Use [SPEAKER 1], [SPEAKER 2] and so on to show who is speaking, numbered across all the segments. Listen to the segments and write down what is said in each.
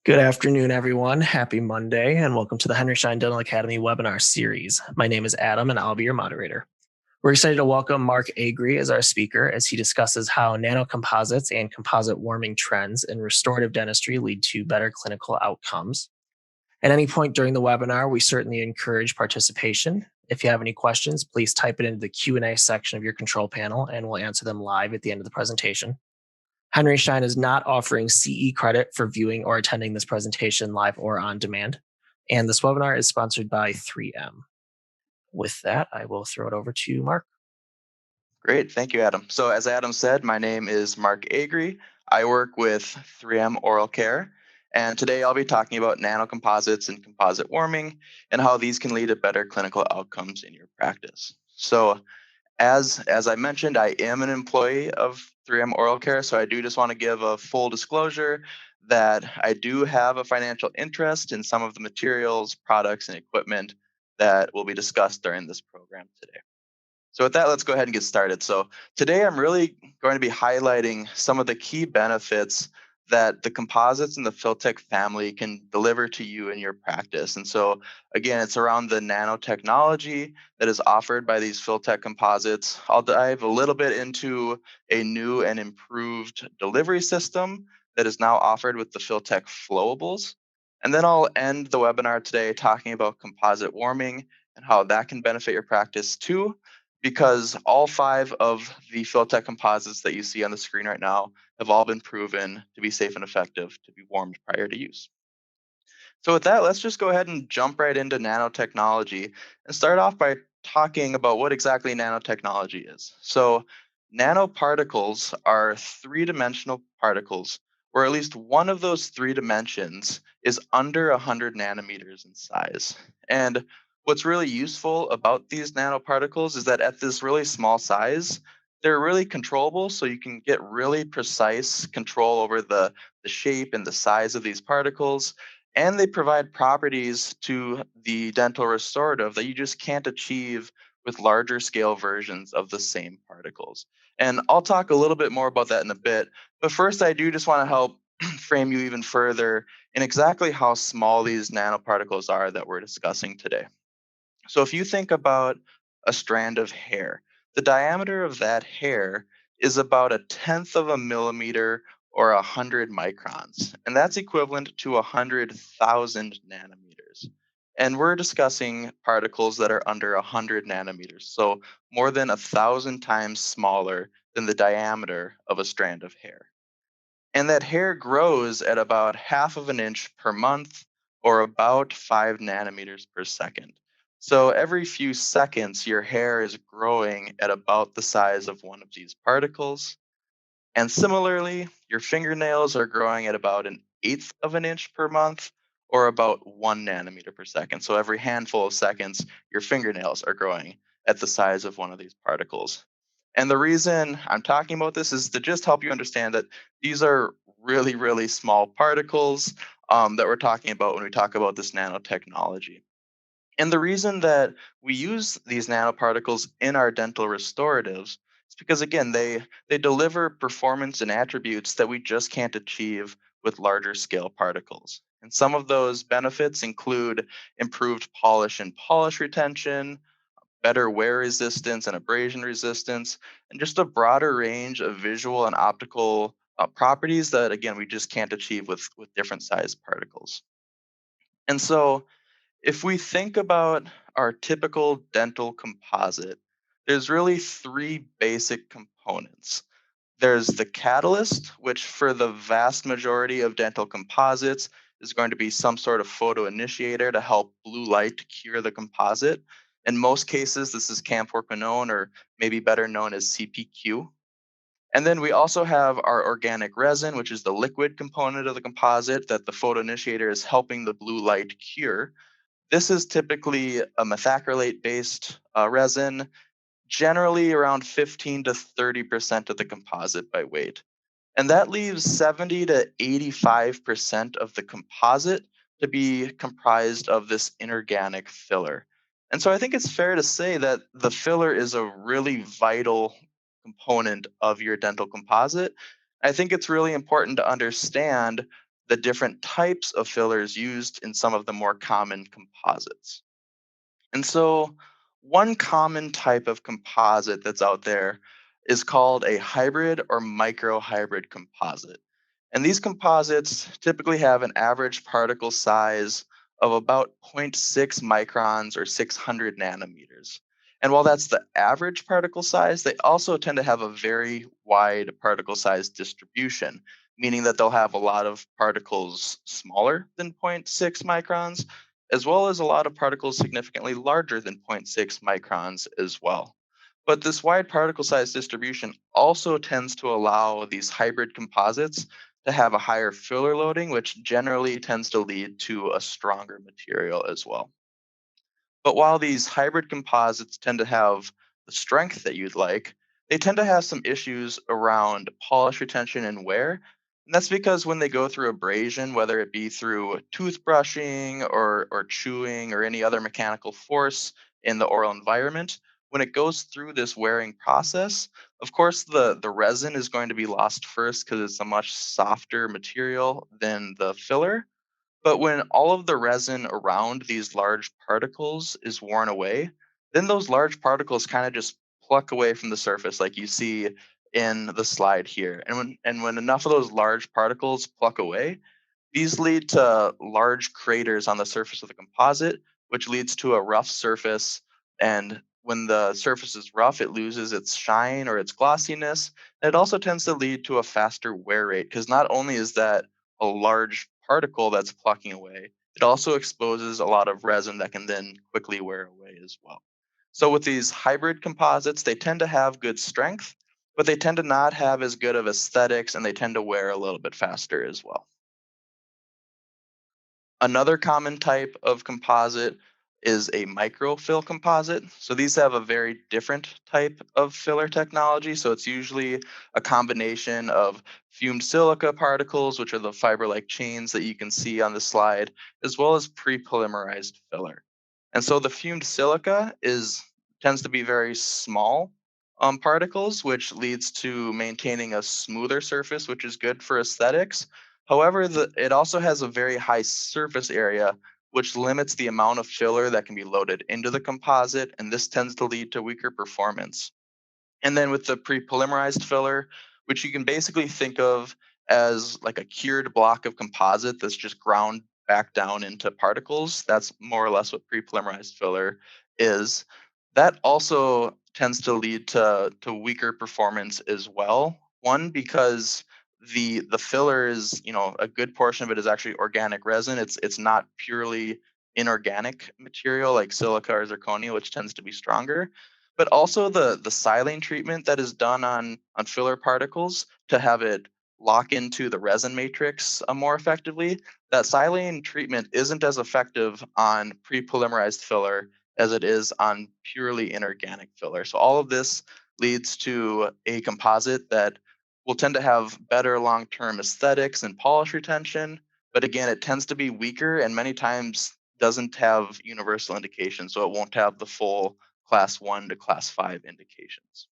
[SPEAKER 1] Good afternoon, everyone. Happy Monday, and welcome to the Henry Schein Dental Academy webinar series. My name is Adam, and I'll be your moderator. We're excited to welcome Mark Agre as our speaker as he discusses how nanocomposites and composite warming trends in restorative dentistry lead to better clinical outcomes. At any point during the webinar, we certainly encourage participation. If you have any questions, please type it into the Q&A section of your control panel, and we'll answer them live at the end of the presentation. Henry Schein is not offering CE credit for viewing or attending this presentation live or on demand. And this webinar is sponsored by 3M. With that, I will throw it over to Mark.
[SPEAKER 2] Great, thank you, Adam. So as Adam said, my name is Mark Agre. I work with 3M Oral Care, and today I'll be talking about nanocomposites and composite warming and how these can lead to better clinical outcomes in your practice. So as I mentioned, I am an employee of 3M Oral Care, so I do just want to give a full disclosure that I do have a financial interest in some of the materials, products, and equipment that will be discussed during this program today. So with that, let's go ahead and get started. So today I'm really going to be highlighting some of the key benefits that the composites in the Filtek family can deliver to you in your practice. And so again, it's around the nanotechnology that is offered by these Filtek composites. I'll dive a little bit into a new and improved delivery system that is now offered with the Filtek flowables. And then I'll end the webinar today talking about composite warming and how that can benefit your practice too, because all 5 of the Filtek composites that you see on the screen right now have all been proven to be safe and effective to be warmed prior to use. So with that, let's just go ahead and jump right into nanotechnology and start off by talking about what exactly nanotechnology is. So nanoparticles are 3-dimensional particles where at least one of those 3 dimensions is under 100 nanometers in size. And what's really useful about these nanoparticles is that at this really small size, they're really controllable, so you can get really precise control over the shape and the size of these particles, and they provide properties to the dental restorative that you just can't achieve with larger scale versions of the same particles. And I'll talk a little bit more about that in a bit, but first I do just want to help frame you even further in exactly how small these nanoparticles are that we're discussing today. So if you think about a strand of hair, the diameter of that hair is about 1/10 of a millimeter or 100 microns, and that's equivalent to 100,000 nanometers. And we're discussing particles that are under 100 nanometers, so more than 1,000 times smaller than the diameter of a strand of hair. And that hair grows at about 1/2 of an inch per month or about 5 nanometers per second. So every few seconds, your hair is growing at about the size of one of these particles. And similarly, your fingernails are growing at about 1/8 of an inch per month or about 1 nanometer per second. So every handful of seconds, your fingernails are growing at the size of one of these particles. And the reason I'm talking about this is to just help you understand that these are really, really small particles that we're talking about when we talk about this nanotechnology. And the reason that we use these nanoparticles in our dental restoratives is because, again, they deliver performance and attributes that we just can't achieve with larger scale particles. And some of those benefits include improved polish and polish retention, better wear resistance and abrasion resistance, and just a broader range of visual and optical properties that, again, we just can't achieve with different sized particles. And so, if we think about our typical dental composite, there's really 3 basic components. There's the catalyst, which for the vast majority of dental composites is going to be some sort of photoinitiator to help blue light cure the composite. In most cases, this is camphorquinone, or maybe better known as CPQ. And then we also have our organic resin, which is the liquid component of the composite that the photoinitiator is helping the blue light cure. This is typically a methacrylate based resin, generally around 15 to 30% of the composite by weight. And that leaves 70 to 85% of the composite to be comprised of this inorganic filler. And so I think it's fair to say that the filler is a really vital component of your dental composite. I think it's really important to understand the different types of fillers used in some of the more common composites. And so, one common type of composite that's out there is called a hybrid or microhybrid composite. And these composites typically have an average particle size of about zero point 0.6 microns or 600 nanometers. And while that's the average particle size, they also tend to have a very wide particle size distribution, meaning that they'll have a lot of particles smaller than zero point 0.6 microns, as well as a lot of particles significantly larger than zero point 0.6 microns as well. But this wide particle size distribution also tends to allow these hybrid composites to have a higher filler loading, which generally tends to lead to a stronger material as well. But while these hybrid composites tend to have the strength that you'd like, they tend to have some issues around polish retention and wear. And that's because when they go through abrasion, whether it be through toothbrushing or chewing or any other mechanical force in the oral environment, when it goes through this wearing process, of course, the resin is going to be lost first because it's a much softer material than the filler. But when all of the resin around these large particles is worn away, then those large particles kind of just pluck away from the surface, like you see in the slide here. And when enough of those large particles pluck away, these lead to large craters on the surface of the composite, which leads to a rough surface. And when the surface is rough, it loses its shine or its glossiness. And it also tends to lead to a faster wear rate because not only is that a large particle that's plucking away, it also exposes a lot of resin that can then quickly wear away as well. So with these hybrid composites, they tend to have good strength, but they tend to not have as good of aesthetics and they tend to wear a little bit faster as well. Another common type of composite is a microfill composite. So these have a very different type of filler technology. So it's usually a combination of fumed silica particles, which are the fiber-like chains that you can see on the slide, as well as pre-polymerized filler. And so the fumed silica is tends to be very small particles, which leads to maintaining a smoother surface, which is good for aesthetics. However, it also has a very high surface area, which limits the amount of filler that can be loaded into the composite, and this tends to lead to weaker performance. And then with the pre-polymerized filler, which you can basically think of as like a cured block of composite that's just ground back down into particles, that's more or less what pre-polymerized filler is. That also tends to lead to weaker performance as well. One, because the filler is, a good portion of it is actually organic resin. It's not purely inorganic material like silica or zirconia, which tends to be stronger, but also the silane treatment that is done on filler particles to have it lock into the resin matrix more effectively. That silane treatment isn't as effective on pre-polymerized filler as it is on purely inorganic filler. So all of this leads to a composite that will tend to have better long-term aesthetics and polish retention, but again, it tends to be weaker and many times doesn't have universal indication, so it won't have the full class 1 to class 5 indications.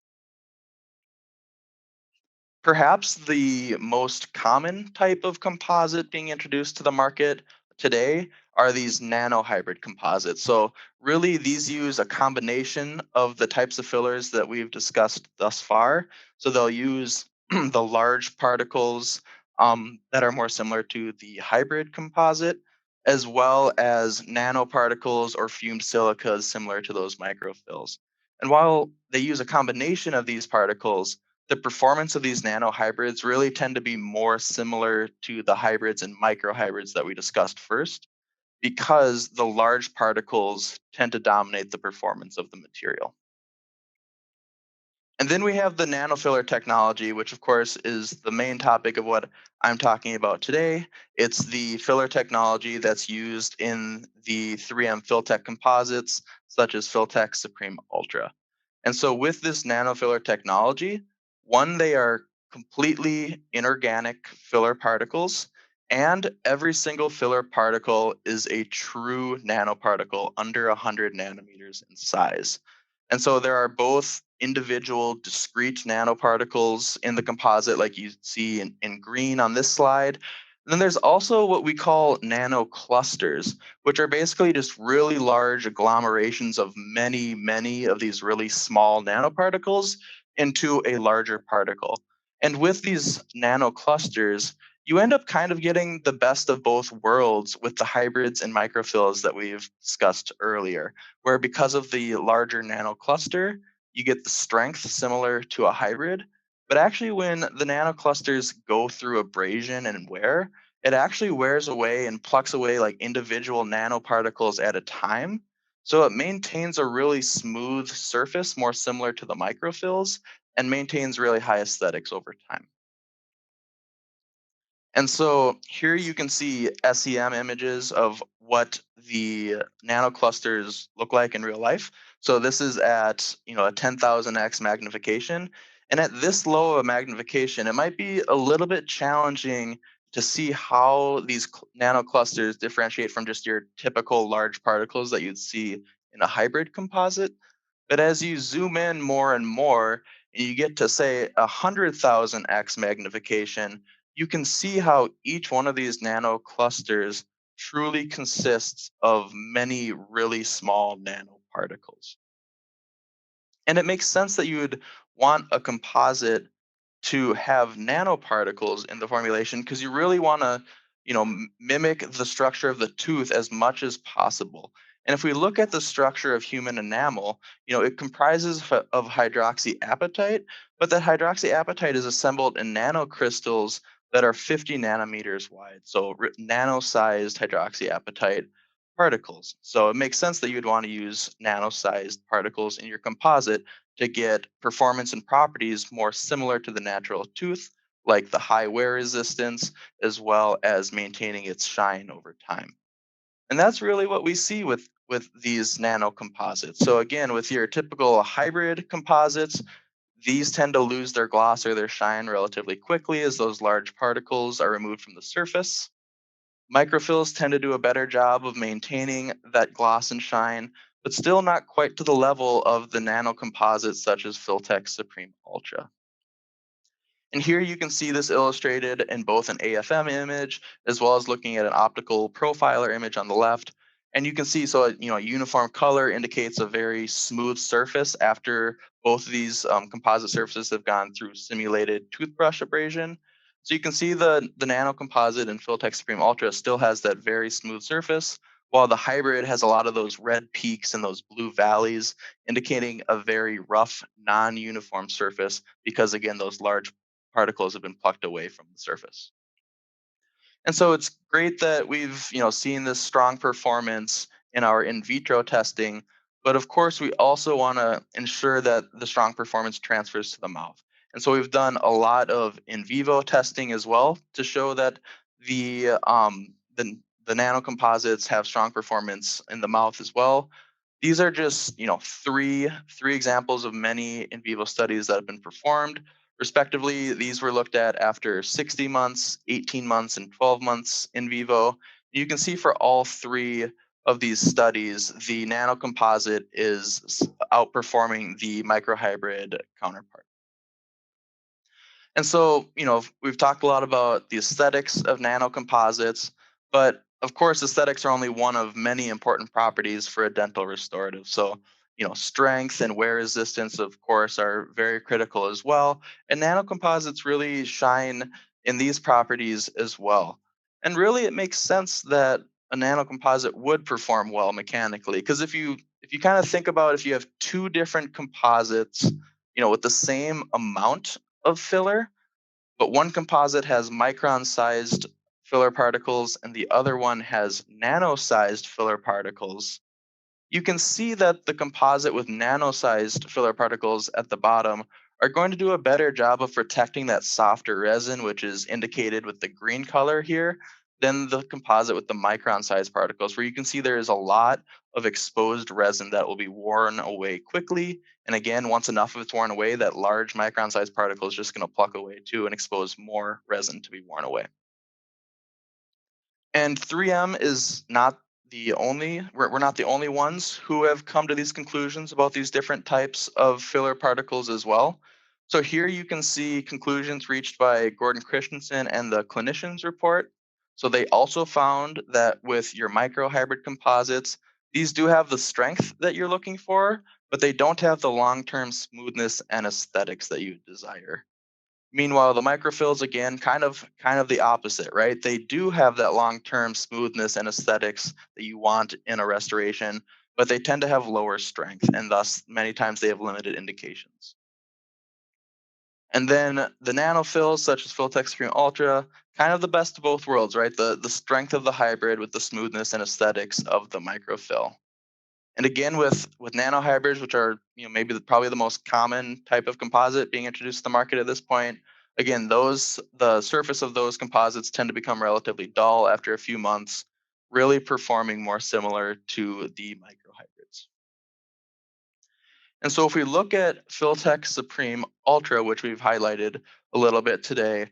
[SPEAKER 2] Perhaps the most common type of composite being introduced to the market today are these nanohybrid composites. So, really, these use a combination of the types of fillers that we've discussed thus far. So, they'll use the large particles that are more similar to the hybrid composite, as well as nanoparticles or fumed silicas similar to those microfills. And while they use a combination of these particles, the performance of these nanohybrids really tend to be more similar to the hybrids and microhybrids that we discussed first, because the large particles tend to dominate the performance of the material. And then we have the nanofiller technology, which of course is the main topic of what I'm talking about today. It's the filler technology that's used in the 3M Filtek composites, such as Filtek Supreme Ultra. And so with this nanofiller technology, one, they are completely inorganic filler particles, and every single filler particle is a true nanoparticle under 100 nanometers in size. And so there are both individual discrete nanoparticles in the composite, like you see in green on this slide, And then there's also what we call nanoclusters, which are basically just really large agglomerations of many of these really small nanoparticles into a larger particle. And with these nanoclusters, you end up kind of getting the best of both worlds with the hybrids and microfills that we've discussed earlier, where because of the larger nanocluster, you get the strength similar to a hybrid. But actually, when the nanoclusters go through abrasion and wear, it actually wears away and plucks away like individual nanoparticles at a time. So it maintains a really smooth surface, more similar to the microfills, and maintains really high aesthetics over time. And so here you can see SEM images of what the nanoclusters look like in real life. So this is at a 10,000x magnification. And at this low of a magnification, it might be a little bit challenging to see how these nanoclusters differentiate from just your typical large particles that you'd see in a hybrid composite. But as you zoom in more and more, and you get to say 100,000x magnification, you can see how each one of these nanoclusters truly consists of many really small nanoparticles. And it makes sense that you would want a composite to have nanoparticles in the formulation because you really want to mimic the structure of the tooth as much as possible. And if we look at the structure of human enamel, it comprises of hydroxyapatite, but that hydroxyapatite is assembled in nanocrystals that are 50 nanometers wide, so nano-sized hydroxyapatite particles. So it makes sense that you'd want to use nano-sized particles in your composite to get performance and properties more similar to the natural tooth, like the high wear resistance, as well as maintaining its shine over time. And that's really what we see with these nanocomposites. So again, with your typical hybrid composites, these tend to lose their gloss or their shine relatively quickly as those large particles are removed from the surface. Microfills tend to do a better job of maintaining that gloss and shine, but still not quite to the level of the nanocomposites such as Filtek Supreme Ultra. And here you can see this illustrated in both an AFM image as well as looking at an optical profiler image on the left. And you can see, so a uniform color indicates a very smooth surface after both of these composite surfaces have gone through simulated toothbrush abrasion. So you can see the nanocomposite in Filtek Supreme Ultra still has that very smooth surface, while the hybrid has a lot of those red peaks and those blue valleys, indicating a very rough, non-uniform surface because again, those large particles have been plucked away from the surface. And so it's great that we've, seen this strong performance in our in vitro testing, but of course we also want to ensure that the strong performance transfers to the mouth. And so we've done a lot of in vivo testing as well to show that the um, the, the nanocomposites have strong performance in the mouth as well. These are just, three examples of many in vivo studies that have been performed. Respectively, these were looked at after 60 months, 18 months, and 12 months in vivo. You can see for all three of these studies, the nanocomposite is outperforming the microhybrid counterpart. And so, we've talked a lot about the aesthetics of nanocomposites, but of course, aesthetics are only one of many important properties for a dental restorative. So, strength and wear resistance, of course, are very critical as well. And nanocomposites really shine in these properties as well. And really, it makes sense that a nanocomposite would perform well mechanically, because if you kind of think about if you have two different composites, with the same amount of filler, but one composite has micron sized filler particles and the other one has nano sized filler particles, you can see that the composite with nano-sized filler particles at the bottom are going to do a better job of protecting that softer resin, which is indicated with the green color here, than the composite with the micron-sized particles, where you can see there is a lot of exposed resin that will be worn away quickly. And again, once enough of it's worn away, that large micron-sized particle is just going to pluck away too and expose more resin to be worn away. And 3M is not the only, we're not the only ones who have come to these conclusions about these different types of filler particles as well. So here you can see conclusions reached by Gordon Christensen and the clinicians report. So they also found that with your microhybrid composites, these do have the strength that you're looking for, but they don't have the long-term smoothness and aesthetics that you desire. Meanwhile, the microfills again, kind of the opposite, right? They do have that long-term smoothness and aesthetics that you want in a restoration, but they tend to have lower strength, and thus many times they have limited indications. And then the nanofills, such as Filtek Supreme Ultra, kind of the best of both worlds, right? The strength of the hybrid with the smoothness and aesthetics of the microfill. And again, with nanohybrids, which are maybe probably the most common type of composite being introduced to the market at this point, again, the surface of those composites tend to become relatively dull after a few months, really performing more similar to the microhybrids. And so if we look at Filtek Supreme Ultra, which we've highlighted a little bit today,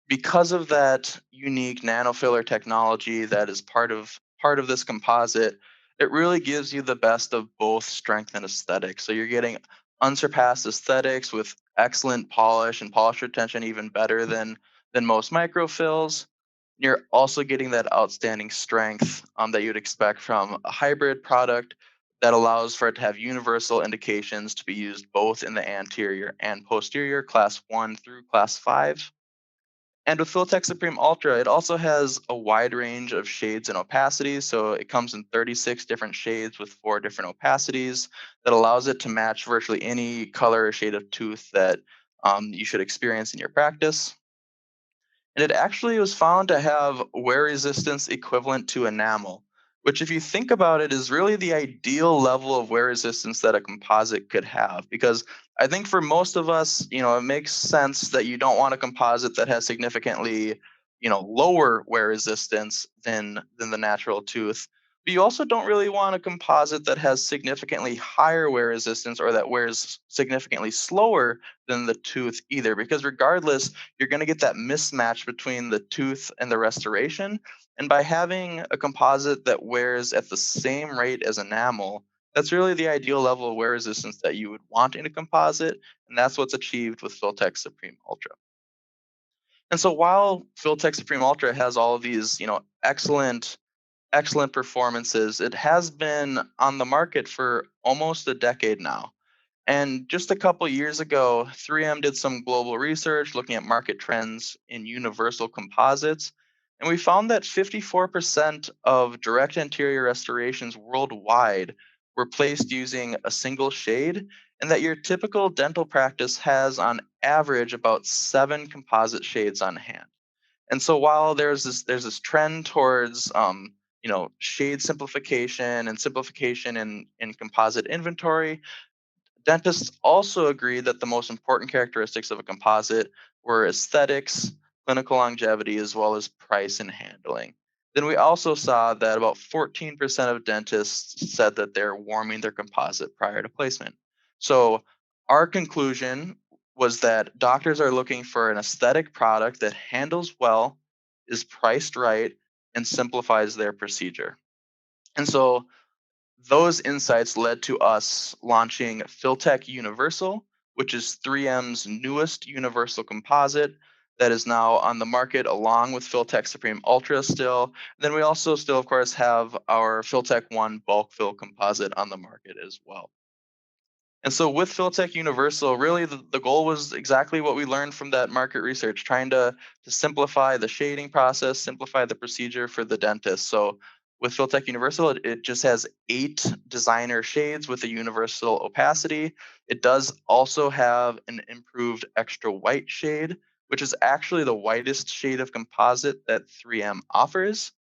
[SPEAKER 2] because of that unique nanofiller technology that is part of this composite, it really gives you the best of both strength and aesthetic. So you're getting unsurpassed aesthetics with excellent polish and polish retention, even better than most microfills. You're also getting that outstanding strength that you'd expect from a hybrid product that allows for it to have universal indications to be used both in the anterior and posterior, class 1 through class 5. And with Filtek Supreme Ultra, it also has a wide range of shades and opacities. So it comes in 36 different shades with 4 different opacities that allows it to match virtually any color or shade of tooth that you should experience in your practice. And it actually was found to have wear resistance equivalent to enamel, which, if you think about it, is really the ideal level of wear resistance that a composite could have. Because I think for most of us, it makes sense that you don't want a composite that has significantly, lower wear resistance than the natural tooth. But you also don't really want a composite that has significantly higher wear resistance or that wears significantly slower than the tooth either, because regardless, you're going to get that mismatch between the tooth and the restoration. And by having a composite that wears at the same rate as enamel, that's really the ideal level of wear resistance that you would want in a composite. And that's what's achieved with Filtek Supreme Ultra. And so while Filtek Supreme Ultra has all of these, excellent performances, it has been on the market for almost a decade now. And just a couple years ago, 3M did some global research looking at market trends in universal composites. And we found that 54% of direct anterior restorations worldwide were placed using a single shade, and that your typical dental practice has, on average, about 7 composite shades on hand. And so while there's this trend towards shade simplification and simplification in composite inventory, dentists also agreed that the most important characteristics of a composite were aesthetics, clinical longevity, as well as price and handling. Then we also saw that about 14% of dentists said that they're warming their composite prior to placement. So our conclusion was that doctors are looking for an aesthetic product that handles well, is priced right, and simplifies their procedure. And so those insights led to us launching Filtech Universal, which is 3M's newest universal composite that is now on the market along with Filtech Supreme Ultra still. Then we also still, of course, have our Filtech One bulk fill composite on the market as well. And so with Filtek Universal, really the goal was exactly what we learned from that market research, trying to simplify the shading process, simplify the procedure for the dentist. So with Filtek Universal, it just has 8 designer shades with a universal opacity. It does also have an improved extra white shade, which is actually the whitest shade of composite that 3M offers.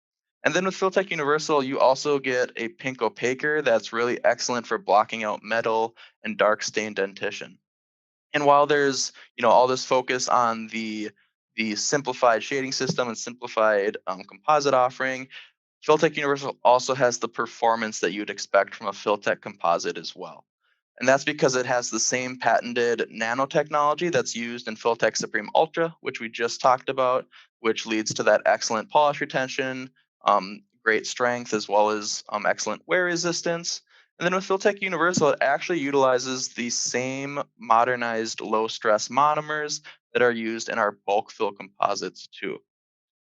[SPEAKER 2] And then with Filtek Universal, you also get a pink opaquer that's really excellent for blocking out metal and dark stain dentition. And while there's all this focus on the simplified shading system and simplified composite offering, Filtek Universal also has the performance that you'd expect from a Filtek composite as well. And that's because it has the same patented nanotechnology that's used in Filtek Supreme Ultra, which we just talked about, which leads to that excellent polish retention, great strength, as well as excellent wear resistance. And then with Filtek Universal, it actually utilizes the same modernized low stress monomers that are used in our bulk fill composites too.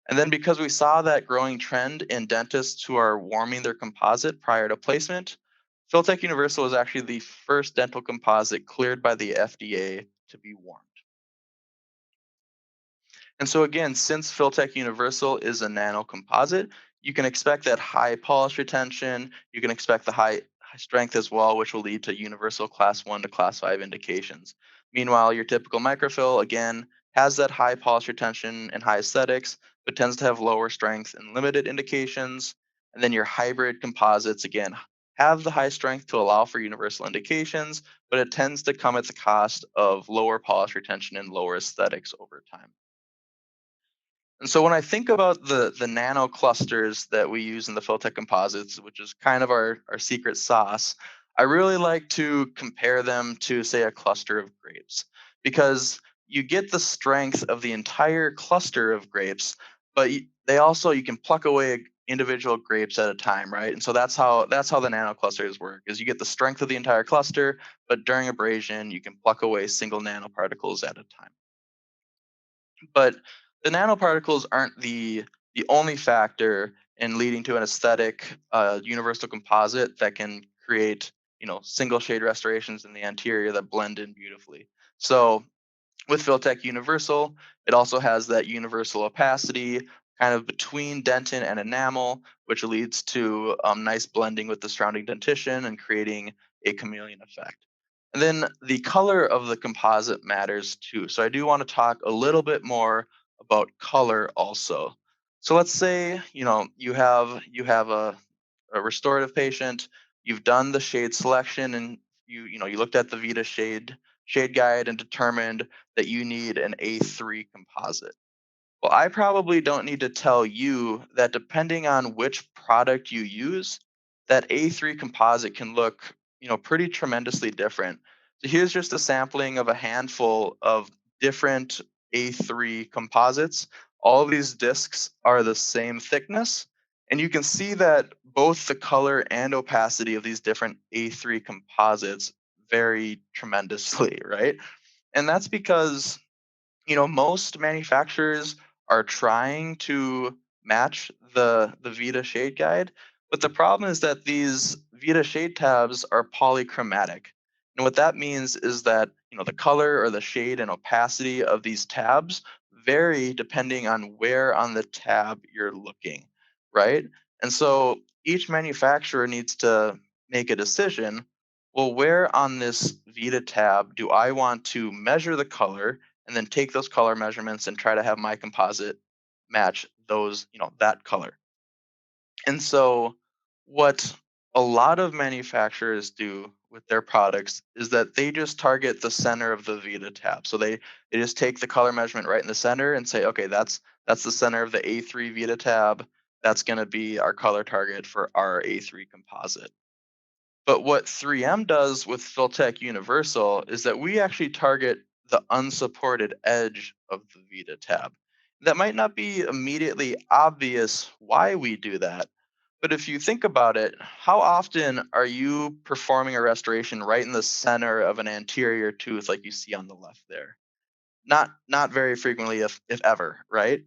[SPEAKER 2] And then because we saw that growing trend in dentists who are warming their composite prior to placement, Filtek Universal is actually the first dental composite cleared by the FDA to be warmed. And so again, since Filtech Universal is a nanocomposite, you can expect that high polish retention, you can expect the high strength as well, which will lead to universal class 1 to class 5 indications. Meanwhile, your typical microfill, again, has that high polish retention and high aesthetics, but tends to have lower strength and limited indications. And then your hybrid composites, again, have the high strength to allow for universal indications, but it tends to come at the cost of lower polish retention and lower aesthetics over time. And so when I think about the nano clusters that we use in the Filtek composites, which is kind of our secret sauce, I really like to compare them to, say, a cluster of grapes, because you get the strength of the entire cluster of grapes, but they also, you can pluck away individual grapes at a time, right? And so that's how the nano clusters work, is you get the strength of the entire cluster, but during abrasion you can pluck away single nanoparticles at a time. But the nanoparticles aren't the only factor in leading to an aesthetic universal composite that can create, single shade restorations in the anterior that blend in beautifully. So with Filtech Universal, it also has that universal opacity kind of between dentin and enamel, which leads to nice blending with the surrounding dentition and creating a chameleon effect. And then the color of the composite matters too. So I do want to talk a little bit more about color also. So let's say, you have a restorative patient, you've done the shade selection, and you looked at the Vita shade guide and determined that you need an A3 composite. Well, I probably don't need to tell you that depending on which product you use, that A3 composite can look, pretty tremendously different. So here's just a sampling of a handful of different A3 composites. All of these discs are the same thickness, and you can see that both the color and opacity of these different A3 composites vary tremendously, right? And that's because most manufacturers are trying to match the Vita shade guide, but the problem is that these Vita shade tabs are polychromatic. And what that means is that, the color or the shade and opacity of these tabs vary depending on where on the tab you're looking, right? And so each manufacturer needs to make a decision, well, where on this Vita tab do I want to measure the color and then take those color measurements and try to have my composite match those, that color. And so what a lot of manufacturers do with their products is that they just target the center of the Vita tab. So they just take the color measurement right in the center and say, okay, that's the center of the A3 Vita tab. That's going to be our color target for our A3 composite. But what 3M does with Filtech Universal is that we actually target the unsupported edge of the Vita tab. That might not be immediately obvious why we do that, but if you think about it, how often are you performing a restoration right in the center of an anterior tooth like you see on the left there? Not very frequently, if ever, right?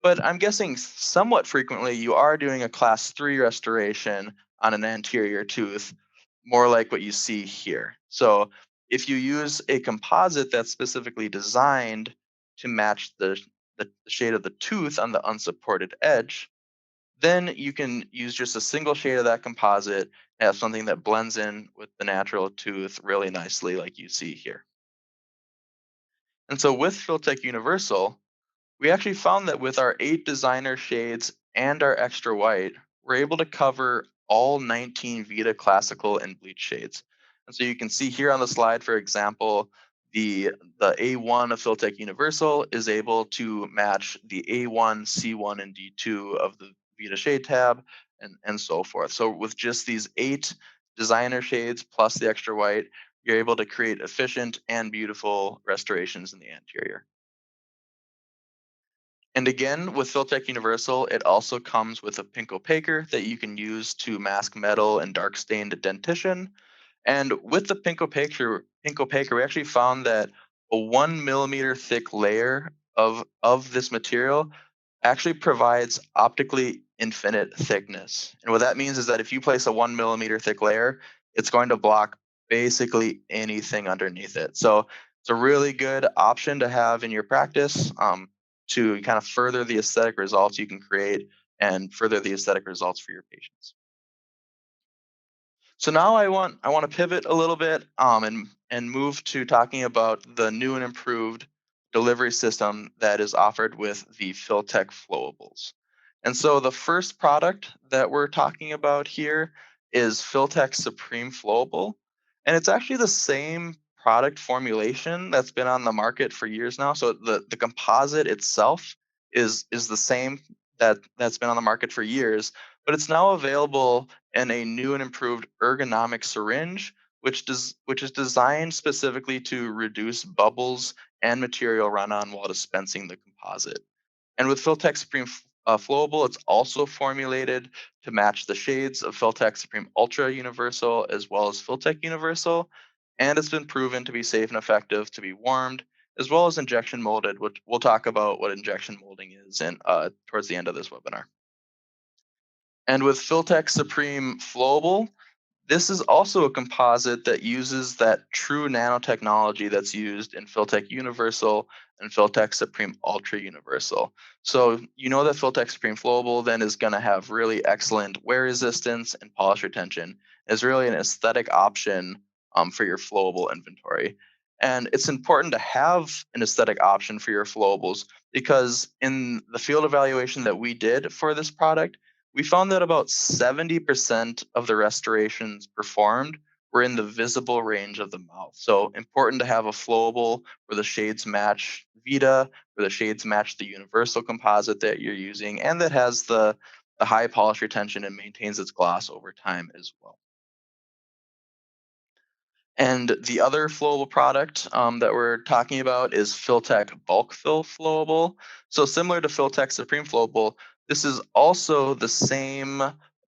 [SPEAKER 2] But I'm guessing somewhat frequently you are doing a class 3 restoration on an anterior tooth, more like what you see here. So if you use a composite that's specifically designed to match the shade of the tooth on the unsupported edge, then you can use just a single shade of that composite and have something that blends in with the natural tooth really nicely, like you see here. And so with Filtech Universal, we actually found that with our 8 designer shades and our extra white, we're able to cover all 19 Vita classical and bleach shades. And so you can see here on the slide, for example, the A1 of Filtech Universal is able to match the A1, C1, and D2 of the Vita shade tab, and so forth. So with just these 8 designer shades plus the extra white, you're able to create efficient and beautiful restorations in the anterior. And again, with Filtech Universal, it also comes with a pink opaquer that you can use to mask metal and dark stained dentition. And with the pink opaquer, we actually found that a 1 millimeter thick layer of this material actually provides optically infinite thickness. And what that means is that if you place a 1 millimeter thick layer, it's going to block basically anything underneath it. So it's a really good option to have in your practice to kind of further the aesthetic results you can create and further the aesthetic results for your patients. So now I want to pivot a little bit and move to talking about the new and improved delivery system that is offered with the Filtek Flowables. And so the first product that we're talking about here is Filtek Supreme Flowable, and it's actually the same product formulation that's been on the market for years now. So the composite itself is the same that's been on the market for years, but it's now available in a new and improved ergonomic syringe, which is designed specifically to reduce bubbles and material run-on while dispensing the composite. And with Filtek Supreme Flowable, it's also formulated to match the shades of Filtek Supreme Ultra Universal as well as Filtech Universal, and it's been proven to be safe and effective to be warmed as well as injection molded, which we'll talk about what injection molding is in towards the end of this webinar. And with Filtek Supreme Flowable, this is also a composite that uses that true nanotechnology that's used in Filtech Universal and Filtech Supreme Ultra Universal. So you know that Filtech Supreme Flowable then is going to have really excellent wear resistance and polish retention. It's really an aesthetic option for your flowable inventory. And it's important to have an aesthetic option for your flowables because in the field evaluation that we did for this product, we found that about 70% of the restorations performed were in the visible range of the mouth. So important to have a flowable where the shades match Vita, where the shades match the universal composite that you're using, and that has the high polish retention and maintains its gloss over time as well. And the other flowable product that we're talking about is Filtek Bulk Fill Flowable. So similar to Filtek Supreme Flowable, this is also the same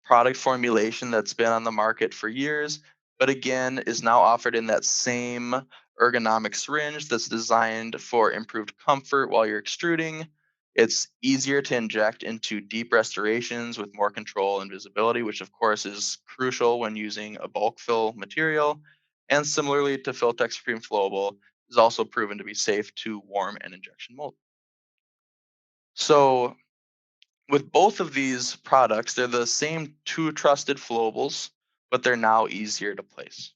[SPEAKER 2] product formulation that's been on the market for years, but again is now offered in that same ergonomic syringe that's designed for improved comfort while you're extruding. It's easier to inject into deep restorations with more control and visibility, which of course is crucial when using a bulk fill material, and similarly to Filtek Supreme Flowable, is also proven to be safe to warm and injection mold. So with both of these products, they're the same two trusted flowables, but they're now easier to place.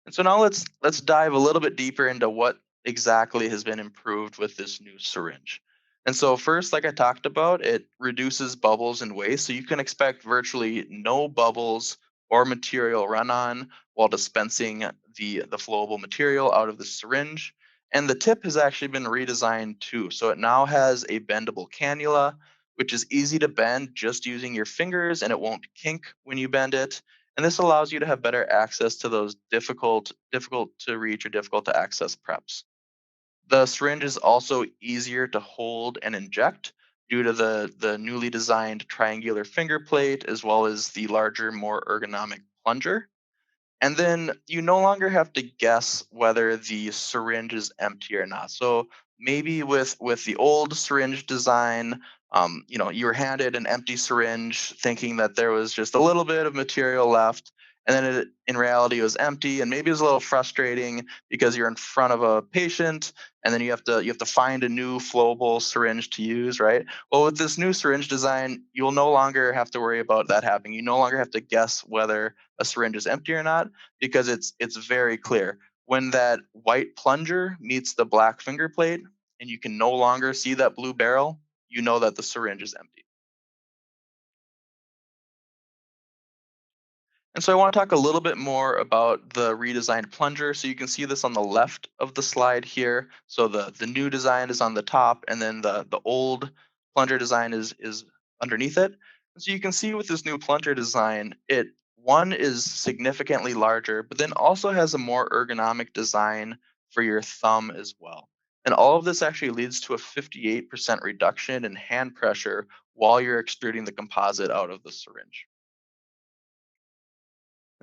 [SPEAKER 2] And so now let's dive a little bit deeper into what exactly has been improved with this new syringe. And so first, like I talked about, it reduces bubbles and waste. So you can expect virtually no bubbles or material run on while dispensing the flowable material out of the syringe. And the tip has actually been redesigned too. So it now has a bendable cannula, which is easy to bend just using your fingers and it won't kink when you bend it, and this allows you to have better access to those difficult to reach or difficult to access preps. The syringe is also easier to hold and inject due to the newly designed triangular finger plate as well as the larger, more ergonomic plunger. And then you no longer have to guess whether the syringe is empty or not. So maybe with the old syringe design, you were handed an empty syringe, thinking that there was just a little bit of material left, and then in reality it was empty, and maybe it was a little frustrating because you're in front of a patient, and then you have to find a new flowable syringe to use, right? Well, with this new syringe design, you'll no longer have to worry about that happening. You no longer have to guess whether a syringe is empty or not because it's very clear. When that white plunger meets the black finger plate and you can no longer see that blue barrel, you know that the syringe is empty. And so I want to talk a little bit more about the redesigned plunger. So you can see this on the left of the slide here. So the new design is on the top, and then the old plunger design is underneath it. And so you can see with this new plunger design, it one is significantly larger, but then also has a more ergonomic design for your thumb as well. And all of this actually leads to a 58% reduction in hand pressure while you're extruding the composite out of the syringe.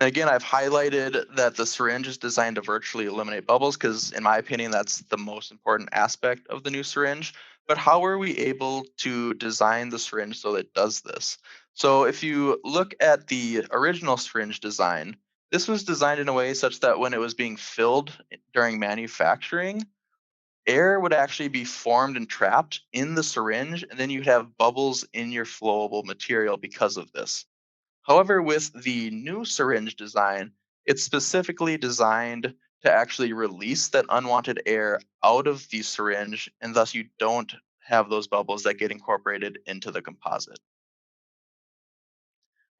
[SPEAKER 2] And again, I've highlighted that the syringe is designed to virtually eliminate bubbles because, in my opinion, that's the most important aspect of the new syringe. But how were we able to design the syringe so that it does this? So if you look at the original syringe design, this was designed in a way such that when it was being filled during manufacturing, air would actually be formed and trapped in the syringe, and then you'd have bubbles in your flowable material because of this. However, with the new syringe design, it's specifically designed to actually release that unwanted air out of the syringe, and thus you don't have those bubbles that get incorporated into the composite.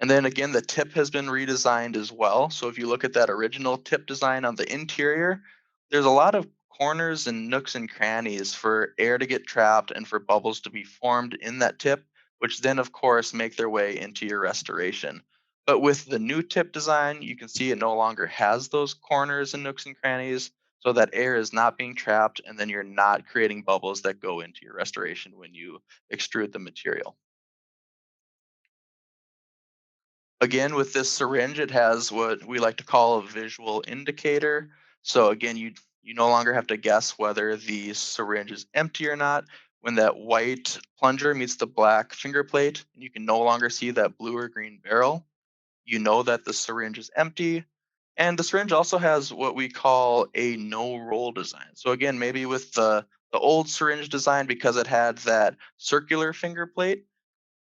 [SPEAKER 2] And then again, the tip has been redesigned as well. So if you look at that original tip design on the interior, there's a lot of corners and nooks and crannies for air to get trapped and for bubbles to be formed in that tip, which then, of course, make their way into your restoration. But with the new tip design, you can see it no longer has those corners and nooks and crannies, so that air is not being trapped, and then you're not creating bubbles that go into your restoration when you extrude the material. Again, with this syringe, it has what we like to call a visual indicator. So again, you no longer have to guess whether the syringe is empty or not. When that white plunger meets the black finger plate, and you can no longer see that blue or green barrel, you know that the syringe is empty. And the syringe also has what we call a no roll design. So again, maybe with the old syringe design, because it had that circular finger plate,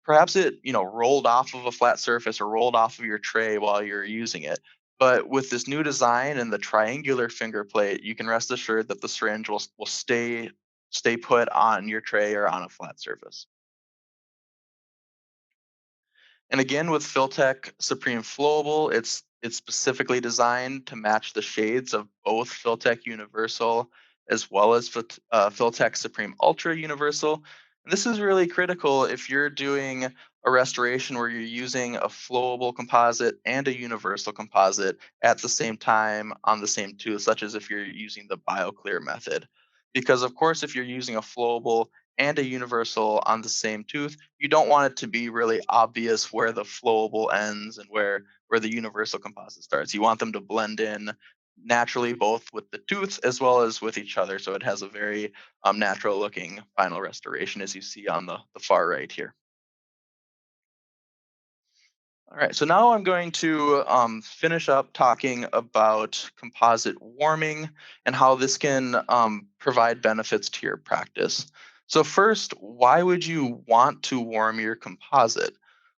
[SPEAKER 2] perhaps it, rolled off of a flat surface or rolled off of your tray while you're using it. But with this new design and the triangular finger plate, you can rest assured that the syringe will stay put on your tray or on a flat surface. And again, with Filtek Supreme Flowable, it's specifically designed to match the shades of both Filtek Universal as well as Filtek Supreme Ultra Universal. And this is really critical if you're doing a restoration where you're using a flowable composite and a universal composite at the same time on the same tooth, such as if you're using the BioClear method. Because of course, if you're using a flowable and a universal on the same tooth, you don't want it to be really obvious where the flowable ends and where the universal composite starts. You want them to blend in naturally both with the tooth as well as with each other, so it has a very natural looking final restoration, as you see on the far right here. All right, so now I'm going to finish up talking about composite warming and how this can provide benefits to your practice. So, first, why would you want to warm your composite?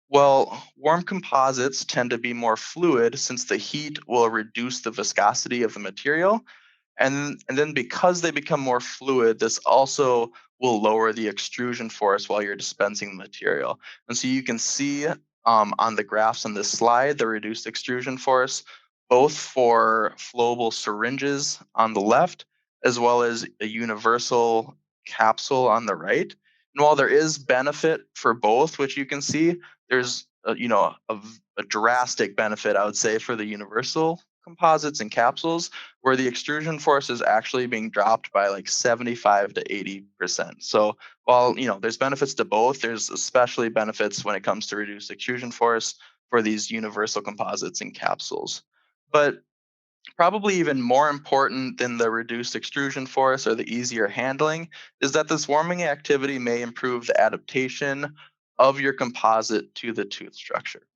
[SPEAKER 2] Well, warm composites tend to be more fluid since the heat will reduce the viscosity of the material, and then because they become more fluid, this also will lower the extrusion force while you're dispensing the material. And so you can see on the graphs on this slide the reduced extrusion force, both for flowable syringes on the left, as well as a universal capsule on the right. And while there is benefit for both, which you can see, there's a drastic benefit, I would say, for the universal composites and capsules where the extrusion force is actually being dropped by like 75 to 80%. So while there's benefits to both, there's especially benefits when it comes to reduced extrusion force for these universal composites and capsules. But probably even more important than the reduced extrusion force or the easier handling is that this warming activity may improve the adaptation of your composite to the tooth structure.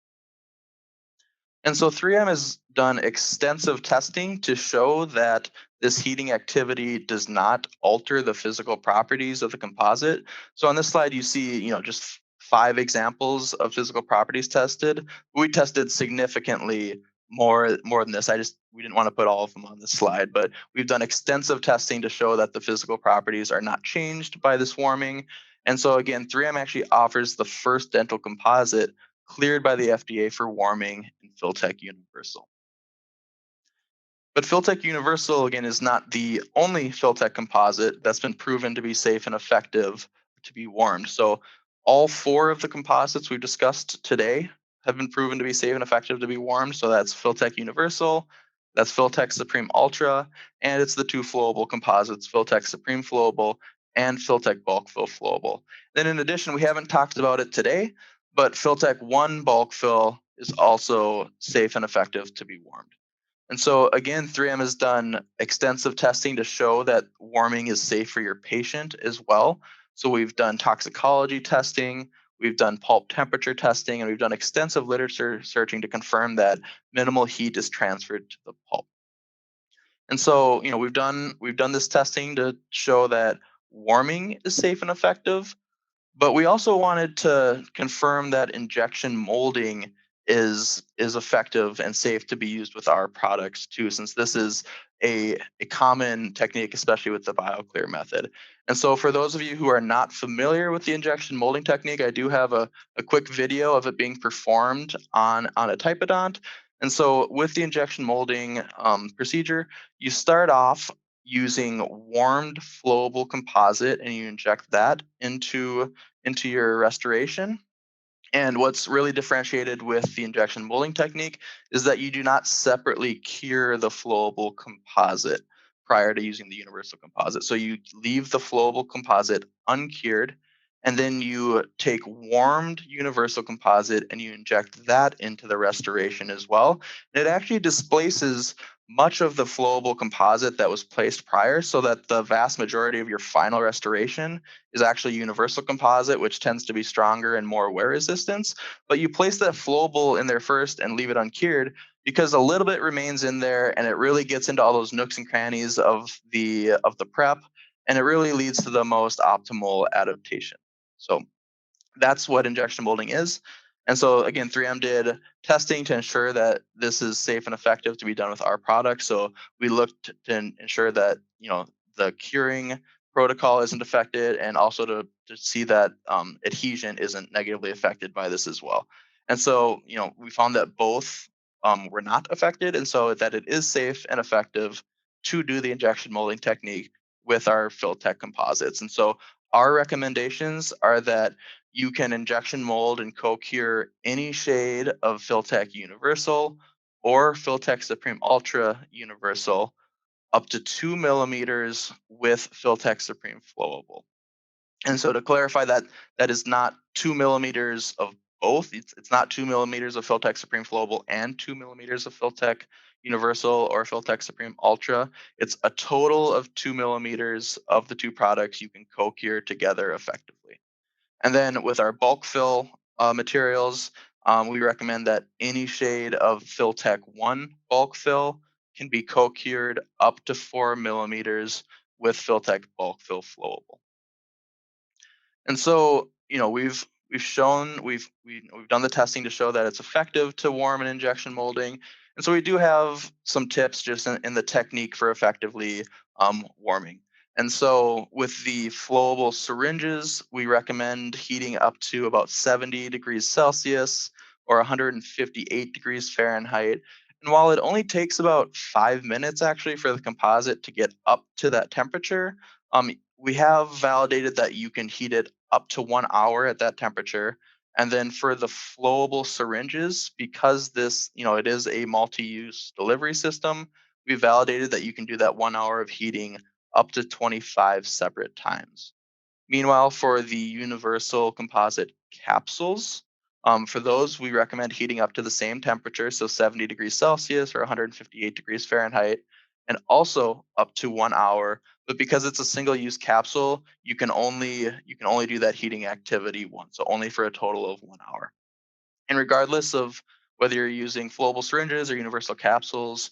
[SPEAKER 2] And so 3M has done extensive testing to show that this heating activity does not alter the physical properties of the composite. So on this slide, you see, just five examples of physical properties tested. We tested significantly more than this. We didn't want to put all of them on this slide, but we've done extensive testing to show that the physical properties are not changed by this warming. And so again, 3M actually offers the first dental composite cleared by the FDA for warming in Filtek Universal. But Filtech Universal, again, is not the only Filtech composite that's been proven to be safe and effective to be warmed. So all four of the composites we've discussed today have been proven to be safe and effective to be warmed. So that's Filtech Universal, that's Filtech Supreme Ultra, and it's the two flowable composites, Filtech Supreme Flowable and Filtech Bulk Fill Flowable. Then in addition, we haven't talked about it today, but Filtech One Bulk Fill is also safe and effective to be warmed. And so again, 3M has done extensive testing to show that warming is safe for your patient as well. So we've done toxicology testing, we've done pulp temperature testing, and we've done extensive literature searching to confirm that minimal heat is transferred to the pulp. And so, we've done this testing to show that warming is safe and effective, but we also wanted to confirm that injection molding is effective and safe to be used with our products too, since this is a common technique, especially with the BioClear method. And so for those of you who are not familiar with the injection molding technique, I do have a quick video of it being performed on a typodont. And so with the injection molding procedure, you start off using warmed flowable composite and you inject that into your restoration. And what's really differentiated with the injection molding technique is that you do not separately cure the flowable composite prior to using the universal composite. So you leave the flowable composite uncured, and then you take warmed universal composite and you inject that into the restoration as well. And it actually displaces much of the flowable composite that was placed prior, so that the vast majority of your final restoration is actually universal composite, which tends to be stronger and more wear resistance. But you place that flowable in there first and leave it uncured because a little bit remains in there and it really gets into all those nooks and crannies of the prep, and it really leads to the most optimal adaptation. So that's what injection molding is. And so again, 3M did testing to ensure that this is safe and effective to be done with our product. So we looked to ensure that the curing protocol isn't affected, and also to see that adhesion isn't negatively affected by this as well. And so we found that both were not affected, and so that it is safe and effective to do the injection molding technique with our Filtek composites. And so our recommendations are that you can injection mold and co-cure any shade of Filtek Universal or Filtek Supreme Ultra Universal up to 2 millimeters with Filtek Supreme Flowable. And so to clarify that, that is not 2 millimeters of both. It's not 2 millimeters of Filtek Supreme Flowable and 2 millimeters of Filtek Universal or Filtek Supreme Ultra. It's a total of 2 millimeters of the two products you can co-cure together effectively. And then with our bulk fill materials, we recommend that any shade of Filtek 1 bulk fill can be co-cured up to 4 millimeters with Filtek bulk fill flowable. And so, we've done the testing to show that it's effective to warm an injection molding. And so we do have some tips just in the technique for effectively warming. And so with the flowable syringes, we recommend heating up to about 70 degrees Celsius or 158 degrees Fahrenheit. And while it only takes about 5 minutes actually for the composite to get up to that temperature, we have validated that you can heat it up to 1 hour at that temperature. And then for the flowable syringes, because this, it is a multi-use delivery system, we validated that you can do that 1 hour of heating up to 25 separate times. Meanwhile, for the universal composite capsules, for those, we recommend heating up to the same temperature, so 70 degrees Celsius or 158 degrees Fahrenheit, and also up to 1 hour. But because it's a single-use capsule, you can only do that heating activity once, so only for a total of 1 hour. And regardless of whether you're using flowable syringes or universal capsules,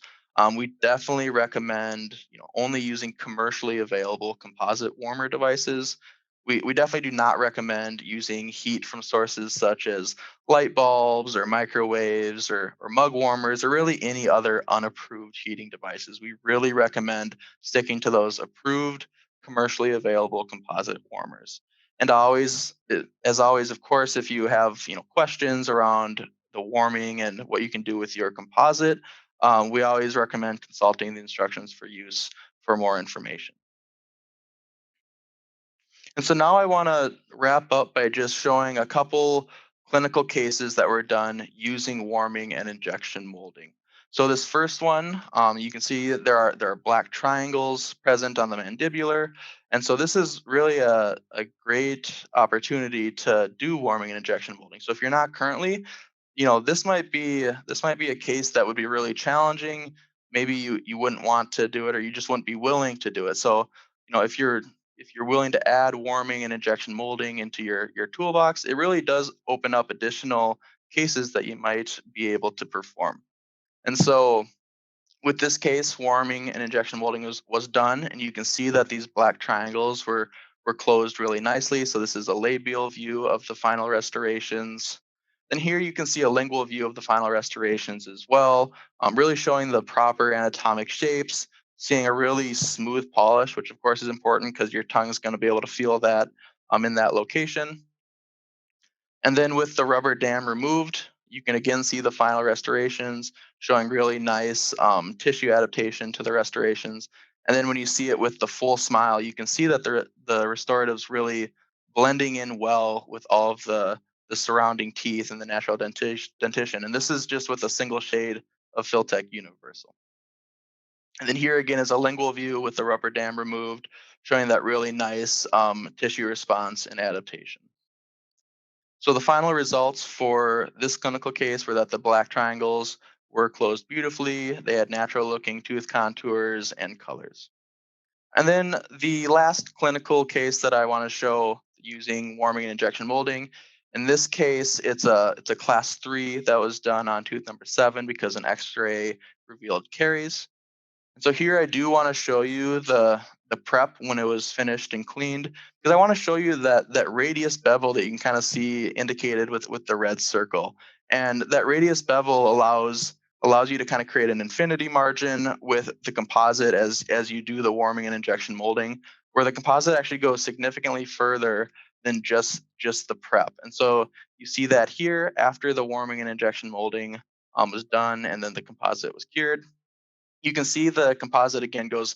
[SPEAKER 2] we definitely recommend only using commercially available composite warmer devices. We definitely do not recommend using heat from sources such as light bulbs or microwaves or mug warmers or really any other unapproved heating devices. We really recommend sticking to those approved commercially available composite warmers. And as always, of course, if you have questions around the warming and what you can do with your composite, we always recommend consulting the instructions for use for more information. And so now I want to wrap up by just showing a couple clinical cases that were done using warming and injection molding. So this first one, you can see that there are black triangles present on the mandibular. And so this is really a great opportunity to do warming and injection molding. So if you're not currently, this might be a case that would be really challenging. Maybe you wouldn't want to do it, or you just wouldn't be willing to do it. So if if you're willing to add warming and injection molding into your toolbox, it really does open up additional cases that you might be able to perform. And so with this case, warming and injection molding was done, and you can see that these black triangles were closed really nicely. So this is a labial view of the final restorations. Then here you can see a lingual view of the final restorations as well, really showing the proper anatomic shapes, seeing a really smooth polish, which of course is important because your tongue is going to be able to feel that in that location. And then with the rubber dam removed, you can again see the final restorations showing really nice tissue adaptation to the restorations. And then when you see it with the full smile, you can see that the restoratives really blending in well with all of the surrounding teeth and the natural dentition. And this is just with a single shade of Filtek Universal. And then here again is a lingual view with the rubber dam removed, showing that really nice tissue response and adaptation. So the final results for this clinical case were that the black triangles were closed beautifully. They had natural looking tooth contours and colors. And then the last clinical case that I want to show using warming and injection molding. In this case, it's a class 3 that was done on tooth number 7 because an X-ray revealed caries. And so here I do want to show you the prep when it was finished and cleaned, because I want to show you that radius bevel that you can kind of see indicated with the red circle. And that radius bevel allows you to kind of create an infinity margin with the composite as you do the warming and injection molding, where the composite actually goes significantly further than just the prep. And so you see that here after the warming and injection molding was done and then the composite was cured, you can see the composite again goes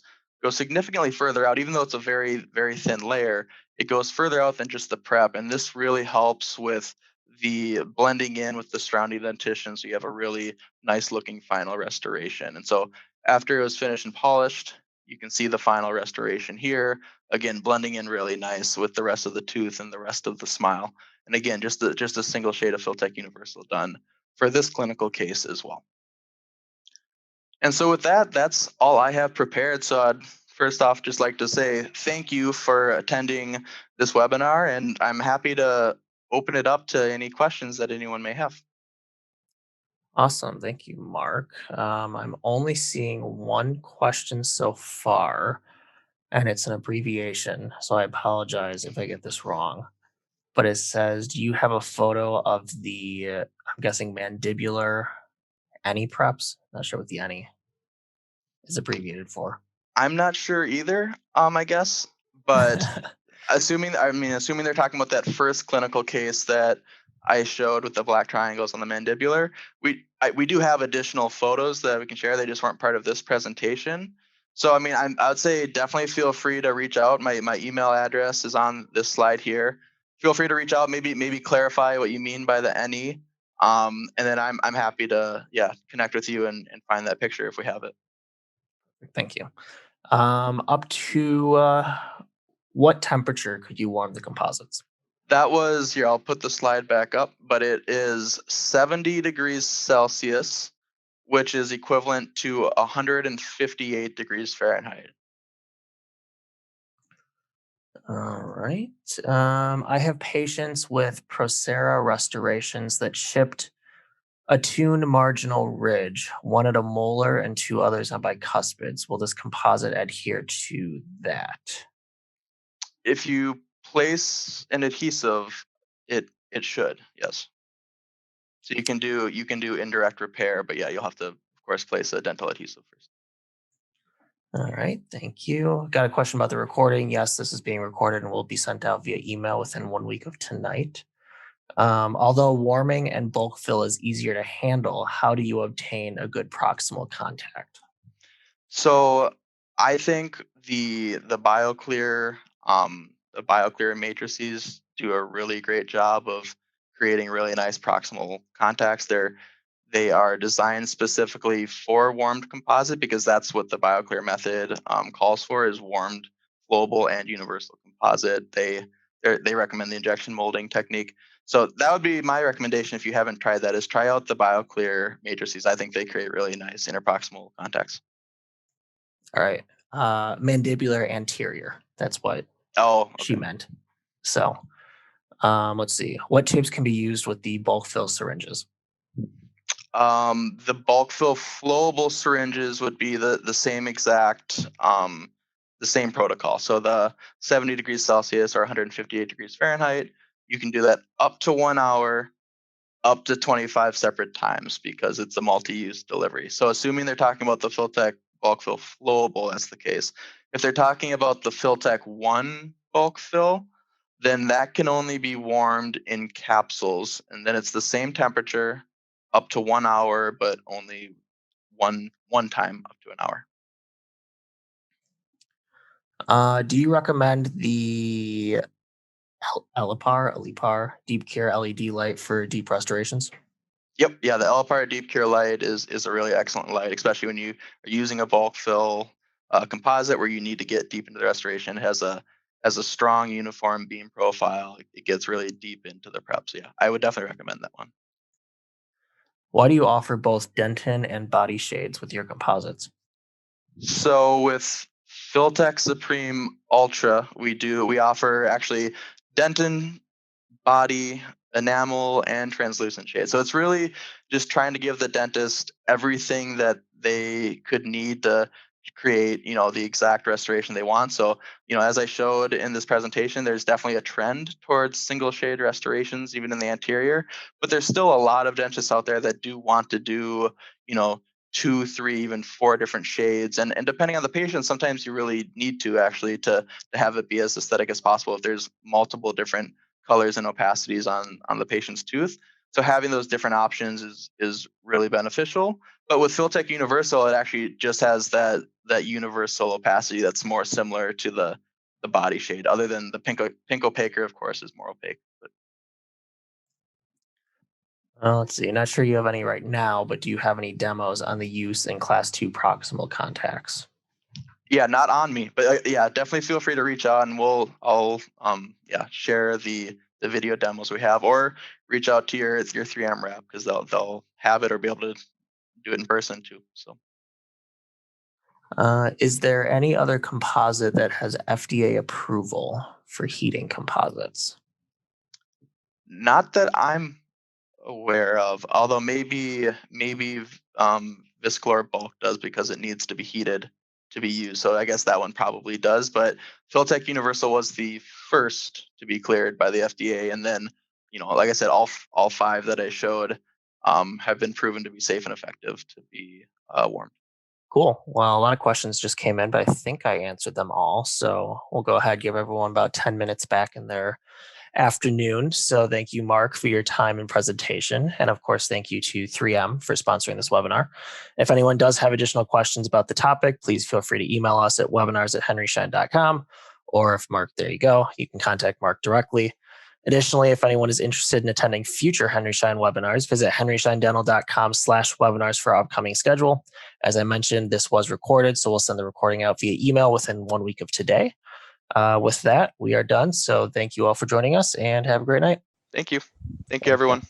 [SPEAKER 2] significantly further out, even though it's a very thin layer. It goes further out than just the prep, and this really helps with the blending in with the surrounding dentition, so you have a really nice looking final restoration. And so after it was finished and polished, you can see the final restoration here, again blending in really nice with the rest of the tooth and the rest of the smile. And again, just a single shade of Filtech Universal done for this clinical case as well. And so with that, that's all I have prepared. So I'd first off just like to say thank you for attending this webinar, and I'm happy to open it up to any questions that anyone may have.
[SPEAKER 1] Awesome. Thank you, Mark. I'm only seeing one question so far, and it's an abbreviation. So I apologize if I get this wrong. But it says, do you have a photo of the, I'm guessing, mandibular any preps? Not sure what the any is abbreviated for.
[SPEAKER 2] I'm not sure either, I guess, but assuming they're talking about that first clinical case that I showed with the black triangles on the mandibular, we do have additional photos that we can share. They just weren't part of this presentation. So I would say definitely feel free to reach out. My email address is on this slide here. Feel free to reach out. Maybe clarify what you mean by the NE. And then I'm happy to connect with you and find that picture if we have it.
[SPEAKER 1] Thank you. Up to what temperature could you warm the composites?
[SPEAKER 2] That was here. I'll put the slide back up, but it is 70 degrees Celsius, which is equivalent to 158 degrees Fahrenheit.
[SPEAKER 1] All right. I have patients with Procera restorations that shipped a tuned marginal ridge, one at a molar and two others on bicuspids. Will this composite adhere to that?
[SPEAKER 2] If you place an adhesive, it should, yes. So you can do indirect repair, but yeah, you'll have to of course place a dental adhesive first.
[SPEAKER 1] All right, thank you. Got a question about the recording. Yes, this is being recorded and will be sent out via email within 1 week of tonight. Although warming and bulk fill is easier to handle, how do you obtain a good proximal contact?
[SPEAKER 2] So I think the BioClear matrices do a really great job of creating really nice proximal contacts. They are designed specifically for warmed composite because that's what the BioClear method calls for is warmed, flowable, and universal composite. They recommend the injection molding technique. So that would be my recommendation if you haven't tried that is try out the BioClear matrices. I think they create really nice interproximal contacts.
[SPEAKER 1] All right. Mandibular anterior. That's what.
[SPEAKER 2] Oh,
[SPEAKER 1] she
[SPEAKER 2] okay.
[SPEAKER 1] meant. So let's see. What tubes can be used with the bulk fill syringes?
[SPEAKER 2] The bulk fill flowable syringes would be the same exact the same protocol. So the 70 degrees Celsius or 158 degrees Fahrenheit, you can do that up to 1 hour, up to 25 separate times because it's a multi-use delivery. So assuming they're talking about the Filtek bulk fill flowable, that's the case. If they're talking about the Filtek One bulk fill, then that can only be warmed in capsules, and then it's the same temperature up to 1 hour, but only one time up to an hour.
[SPEAKER 1] Do you recommend the Elipar Deep Care LED light for deep restorations?
[SPEAKER 2] Yep, yeah, the Elipar Deep Cure light is a really excellent light, especially when you are using a bulk fill composite where you need to get deep into the restoration. It has a strong uniform beam profile. It gets really deep into the prep. So yeah, I would definitely recommend that one.
[SPEAKER 1] Why do you offer both dentin and body shades with your composites?
[SPEAKER 2] So with Filtek Supreme Ultra, we offer actually dentin, body, enamel, and translucent shade. So it's really just trying to give the dentist everything that they could need to create, the exact restoration they want. So, as I showed in this presentation, there's definitely a trend towards single shade restorations, even in the anterior, but there's still a lot of dentists out there that do want to do, you know, two, three, even four different shades. And depending on the patient, sometimes you really need to actually to have it be as aesthetic as possible if there's multiple different colors and opacities on the patient's tooth. So having those different options is really beneficial. But with Filtech Universal, it actually just has that universal opacity that's more similar to the body shade. Other than the pink opaquer, of course, is more opaque. But
[SPEAKER 1] Let's see. Not sure you have any right now, but do you have any demos on the use in class 2 proximal contacts?
[SPEAKER 2] yeah, not on me, but yeah, definitely feel free to reach out, and I'll share the video demos we have, or reach out to your 3M rep because they'll have it or be able to do it in person too. So.
[SPEAKER 1] Is there any other composite that has FDA approval for heating composites?
[SPEAKER 2] Not that I'm aware of, although maybe Visclor bulk does because it needs to be heated to be used. So I guess that one probably does. But Filtech Universal was the first to be cleared by the FDA, and then like I said, all five that I showed have been proven to be safe and effective to be warmed.
[SPEAKER 1] Cool. Well, a lot of questions just came in, but I think I answered them all. So we'll go ahead, give everyone about 10 minutes back in their afternoon. So thank you, Mark, for your time and presentation. And of course, thank you to 3M for sponsoring this webinar. If anyone does have additional questions about the topic, please feel free to email us at webinars@henryschein.com. Or if Mark, there you go, you can contact Mark directly. Additionally, if anyone is interested in attending future Henry Schein webinars, visit henryscheindental.com/webinars for our upcoming schedule. As I mentioned, this was recorded, so we'll send the recording out via email within 1 week of today. With that, we are done. So thank you all for joining us and have a great night.
[SPEAKER 2] Thank you. Thank you,
[SPEAKER 1] Thank you.
[SPEAKER 2] everyone.